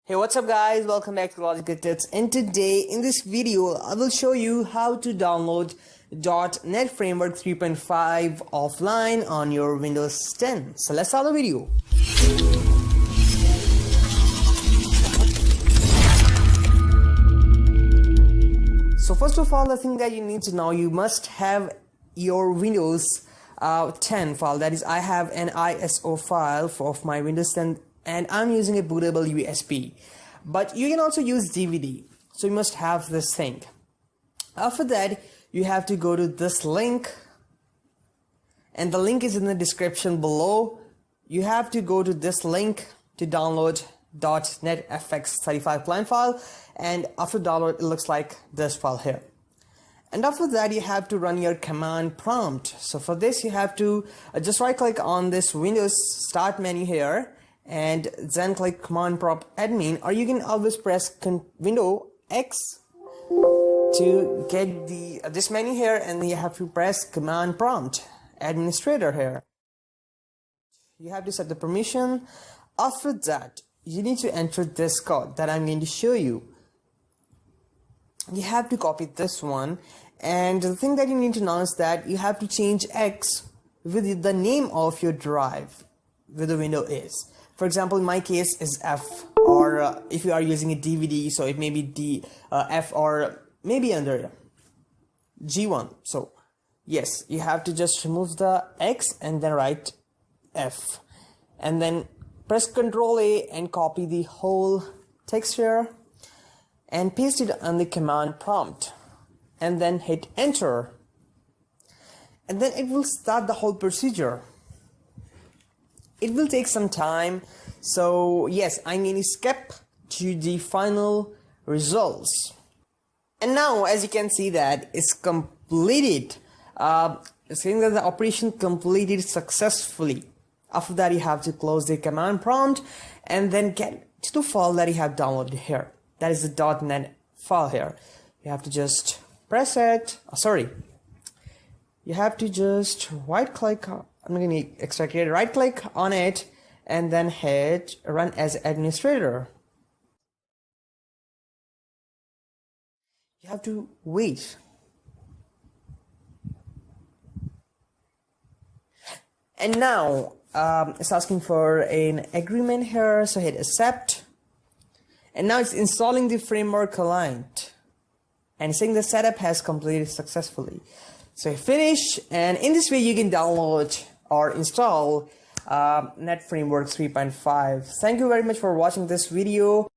Hey, what's up guys, welcome back to Logical Tips, and today in this video I will show you how to download .NET Framework 3.5 offline on your Windows 10. So let's start the video. So first of all, the thing that you need to know, you must have your Windows 10 file. That is, I have an ISO file of my Windows 10 and I'm using a bootable USB, but you can also use DVD, so you must have this thing. After that, you have to go to this link, and the link is in the description below. You have to go to this link to download .NET-FX35 client file, and after download it looks like this file here. And after that, you have to run your command prompt. So for this, you have to just right click on this Windows start menu here and then click command prompt admin, or you can always press Window X to get this menu here, and then you have to press command prompt administrator here. You have to set the permission. After that, you need to enter this code that I'm going to show you. You have to copy this one, and the thing that you need to know is that you have to change X with the name of your drive where the window is. For example, in my case is F, or if you are using a DVD, so it may be F, or maybe under G1. So yes, you have to just remove the X and then write F, and then press Ctrl A and copy the whole text here and paste it on the command prompt, and then hit enter, and then it will start the whole procedure. It will take some time, so yes, I'm going to skip to the final results. And now, as you can see, that it's completed. It's saying that the operation completed successfully. After that, you have to close the command prompt and then get to the file that you have downloaded here. That is the .NET file here. You have to just press it. You have to just right click. I'm going to extract it. Right click on it and then hit run as administrator. You have to wait. And now it's asking for an agreement here, so hit accept. And now it's installing the framework client and saying the setup has completed successfully. So finish, and in this way you can download or install .NET Framework 3.5. Thank you very much for watching this video.